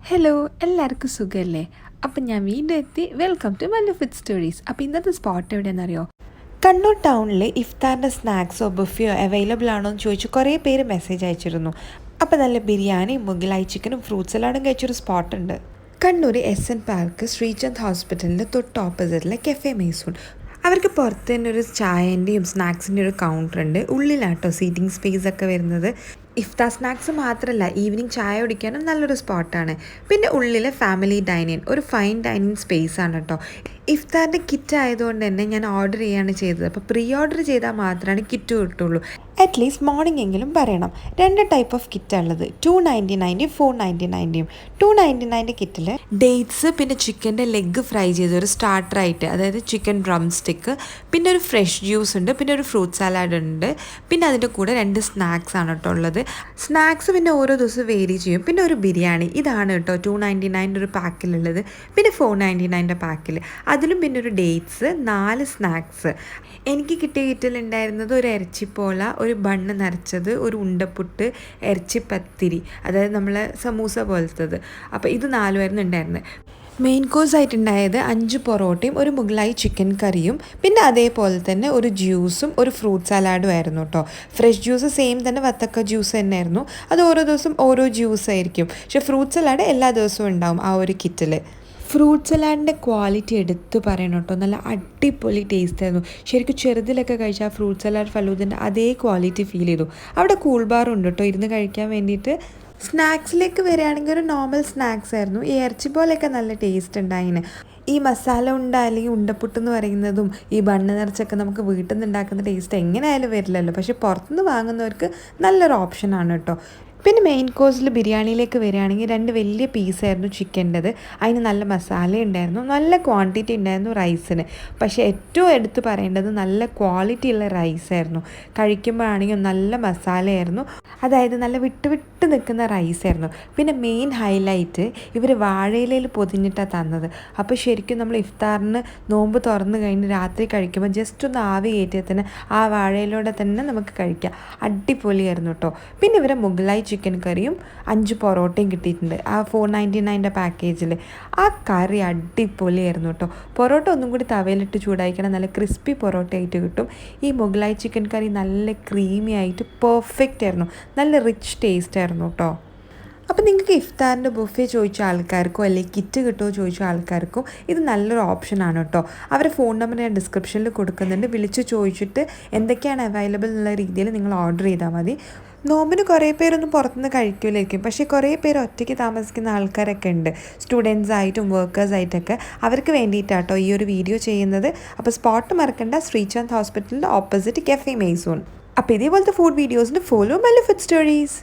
Hello എല്ലാവർക്കും സുഖമല്ലേ? അപ്പം ഞാൻ വീണ്ടും എത്തി. Welcome to Mallu food stories. അപ്പോൾ ഇന്നത്തെ സ്പോട്ട് എവിടെയെന്നറിയോ? കണ്ണൂർ ടൗണിൽ ഇഫ്താറിൻ്റെ സ്നാക്സോ ബുഫയോ അവൈലബിൾ ആണോ എന്ന് ചോദിച്ച് കുറേ പേര് മെസ്സേജ് അയച്ചിരുന്നു. അപ്പോൾ നല്ല ബിരിയാണി മുഗലായി ചിക്കനും ഫ്രൂട്ട് സലാഡും കഴിച്ചൊരു സ്പോട്ടുണ്ട്. കണ്ണൂർ SN പാർക്ക് ശ്രീചന്ദ് ഹോസ്പിറ്റലിൻ്റെ തൊട്ട് ഓപ്പോസിറ്റിലെ കഫേ മൈസൂൺ. അവർക്ക് പുറത്ത് തന്നെ ഒരു ചായൻ്റെയും സ്നാക്സിൻ്റെ ഒരു കൗണ്ടറുണ്ട്. ഉള്ളിലാട്ടോ സീറ്റിംഗ് സ്പേസ് ഒക്കെ വരുന്നത്. ഇഫ്താർ സ്നാക്സ് മാത്രമല്ല, ഈവനിങ് ചായ കുടിക്കാനും നല്ലൊരു സ്പോട്ടാണ്. പിന്നെ ഉള്ളിലെ ഫാമിലി ഡൈനിങ്, ഒരു ഫൈൻ ഡൈനിങ് സ്പേസ് ആണ് കേട്ടോ. ഇഫ്താറിൻ്റെ കിറ്റ് ആയതുകൊണ്ട് തന്നെ ഞാൻ ഓർഡർ ചെയ്യാണ് ചെയ്തത്. അപ്പോൾ പ്രീ ഓർഡർ ചെയ്താൽ മാത്രമാണ് കിറ്റ് കിട്ടുള്ളൂ. അറ്റ്ലീസ്റ്റ് മോർണിംഗ് എങ്കിലും പറയണം. 2 ടൈപ്പ് ഓഫ് കിറ്റാണ് ഉള്ളത്, 299 499. 299 കിറ്റിൽ ഡേറ്റ്സ്, പിന്നെ ചിക്കൻ്റെ ലെഗ് ഫ്രൈ ചെയ്ത ഒരു സ്റ്റാർട്ടറായിട്ട്, അതായത് ചിക്കൻ ഡ്രം സ്റ്റിക്ക്, പിന്നെ ഒരു ഫ്രഷ് ജ്യൂസ് ഉണ്ട്, പിന്നെ ഒരു ഫ്രൂട്ട് സലാഡ് ഉണ്ട്, പിന്നെ അതിൻ്റെ കൂടെ 2 സ്നാക്സ് ആണ് കേട്ടോ ഉള്ളത്. സ്നാക്സ് പിന്നെ ഓരോ ദിവസം വേരി ചെയ്യും. പിന്നെ ഒരു ബിരിയാണി, ഇതാണ് കേട്ടോ 299 ഒരു പാക്കിലുള്ളത്. പിന്നെ 499 പാക്കിൽ, അതിലും പിന്നെ ഒരു ഡേറ്റ്സ്, 4 സ്നാക്സ്. എനിക്ക് കിട്ടിയ കിറ്റിലുണ്ടായിരുന്നത് ഒരു ഇറച്ചിപ്പോള, ഒരു ബണ്ണ് നിറച്ചത്, ഒരു ഉണ്ടപ്പുട്ട്, ഇറച്ചിപ്പത്തിരി, അതായത് നമ്മളെ സമൂസ പോലത്തത്. അപ്പോൾ ഇത് 4 ഉണ്ടായിരുന്നത്. മെയിൻ കോഴ്സ് ആയിട്ടുണ്ടായത് 5 പൊറോട്ടയും ഒരു മുഗലായി ചിക്കൻ കറിയും, പിന്നെ അതേപോലെ തന്നെ ഒരു ജ്യൂസും ഒരു ഫ്രൂട്ട് സലാഡും ആയിരുന്നു കേട്ടോ. ഫ്രഷ് ജ്യൂസ് സെയിം തന്നെ വത്തക്ക ജ്യൂസ് തന്നെയായിരുന്നു. അത് ഓരോ ദിവസം ഓരോ ജ്യൂസ് ആയിരിക്കും. പക്ഷേ ഫ്രൂട്ട് സലാഡ് എല്ലാ ദിവസവും ഉണ്ടാവും ആ ഒരു കിറ്റിൽ. ഫ്രൂട്ട് സലാഡിൻ്റെ ക്വാളിറ്റി എടുത്ത് പറയണം കേട്ടോ. നല്ല അടിപൊളി ടേസ്റ്റ് ആയിരുന്നു. ശരിക്കും ചെറുതിലൊക്കെ കഴിച്ചാൽ ഫ്രൂട്ട് സലാഡ് ഫലൂദിൻ്റെ അതേ ക്വാളിറ്റി ഫീൽ ചെയ്തു. അവിടെ കൂൾ ബാറും ഉണ്ട് കേട്ടോ ഇരുന്ന് കഴിക്കാൻ വേണ്ടിയിട്ട്. സ്നാക്സിലേക്ക് വരികയാണെങ്കിൽ ഒരു നോർമൽ സ്നാക്സ് ആയിരുന്നു. ഈ ഇറച്ചി പോലെയൊക്കെ നല്ല ടേസ്റ്റ് ഉണ്ടായിന്. ഈ മസാല ഉണ്ട അല്ലെങ്കിൽ ഉണ്ടപ്പുട്ട് എന്ന് പറയുന്നതും ഈ ബണ്ണ് നിറച്ചൊക്കെ നമുക്ക് വീട്ടിൽ നിന്ന് ഉണ്ടാക്കുന്ന ടേസ്റ്റ് എങ്ങനെയായാലും വരില്ലല്ലോ. പക്ഷേ പുറത്തുനിന്ന് വാങ്ങുന്നവർക്ക് നല്ലൊരു ഓപ്ഷനാണ് കേട്ടോ. പിന്നെ മെയിൻ കോഴ്സിൽ ബിരിയാണിയിലേക്ക് വരികയാണെങ്കിൽ 2 വലിയ പീസായിരുന്നു ചിക്കൻ്റെത്. അതിന് നല്ല മസാല ഉണ്ടായിരുന്നു, നല്ല ക്വാണ്ടിറ്റി ഉണ്ടായിരുന്നു റൈസിന്. പക്ഷേ ഏറ്റവും എടുത്ത് പറയേണ്ടത് നല്ല ക്വാളിറ്റി ഉള്ള റൈസായിരുന്നു. കഴിക്കുമ്പോഴാണെങ്കിൽ നല്ല മസാലയായിരുന്നു, അതായത് നല്ല വിട്ട് വിട്ട് നിൽക്കുന്ന റൈസായിരുന്നു. പിന്നെ മെയിൻ ഹൈലൈറ്റ്, ഇവർ വാഴയിലയിൽ പൊതിഞ്ഞിട്ടാണ് തന്നത്. അപ്പോൾ ശരിക്കും നമ്മൾ ഇഫ്താറിന് നോമ്പ് തുറന്ന് കഴിഞ്ഞ് രാത്രി കഴിക്കുമ്പോൾ ജസ്റ്റ് ഒന്ന് ആവി കയറ്റിയാൽ തന്നെ ആ വാഴയിലൂടെ തന്നെ നമുക്ക് കഴിക്കാം. അടിപൊളിയായിരുന്നു കേട്ടോ. പിന്നെ ഇവരെ മുഗലായി ചിക്കൻ കറിയും 5 പൊറോട്ടയും കിട്ടിയിട്ടുണ്ട് ആ 499 പാക്കേജിൽ. ആ കറി അടിപൊളിയായിരുന്നു കേട്ടോ. പൊറോട്ട ഒന്നും കൂടി തവയിലിട്ട് ചൂടായിക്കണം, നല്ല ക്രിസ്പി പൊറോട്ട ആയിട്ട് കിട്ടും. ഈ മുഗലായി ചിക്കൻ കറി നല്ല ക്രീമി ആയിട്ട് പെർഫെക്റ്റ് ആയിരുന്നു, നല്ല റിച്ച് ടേസ്റ്റ് ആയിരുന്നു കേട്ടോ. അപ്പോൾ നിങ്ങൾക്ക് ഇഫ്താറിൻ്റെ ബുഫേ ചോദിച്ച ആൾക്കാർക്കോ അല്ലെങ്കിൽ കിറ്റ് കിട്ടുമോ ചോദിച്ച ആൾക്കാർക്കോ ഇത് നല്ലൊരു ഓപ്ഷനാണ് കേട്ടോ. അവരുടെ ഫോൺ നമ്പർ ഞാൻ ഡിസ്ക്രിപ്ഷനിൽ കൊടുക്കുന്നുണ്ട്. വിളിച്ച് ചോദിച്ചിട്ട് എന്തൊക്കെയാണ് അവൈലബിൾ എന്നുള്ള രീതിയിൽ നിങ്ങൾ ഓർഡർ ചെയ്താൽ മതി. നോമ്പിന് കുറേ പേരൊന്നും പുറത്തുനിന്ന് കഴിക്കില്ലായിരിക്കും, പക്ഷേ കുറേ പേര് ഒറ്റയ്ക്ക് താമസിക്കുന്ന ആൾക്കാരൊക്കെ ഉണ്ട്, സ്റ്റുഡൻസ് ആയിട്ടും വർക്കേഴ്സായിട്ടൊക്കെ. അവർക്ക് വേണ്ടിയിട്ടാട്ടോ ഈ ഒരു വീഡിയോ ചെയ്യുന്നത്. അപ്പോൾ സ്പോട്ട് മറക്കണ്ട, ശ്രീചന്ദ് ഹോസ്പിറ്റലിൻ്റെ ഓപ്പോസിറ്റ് കഫേ മൈസൂൺ. അപ്പോൾ ഇതേപോലത്തെ ഫുഡ് വീഡിയോസിന് ഫോളോ മല്ലു ഫുഡ് സ്റ്റോറീസ്.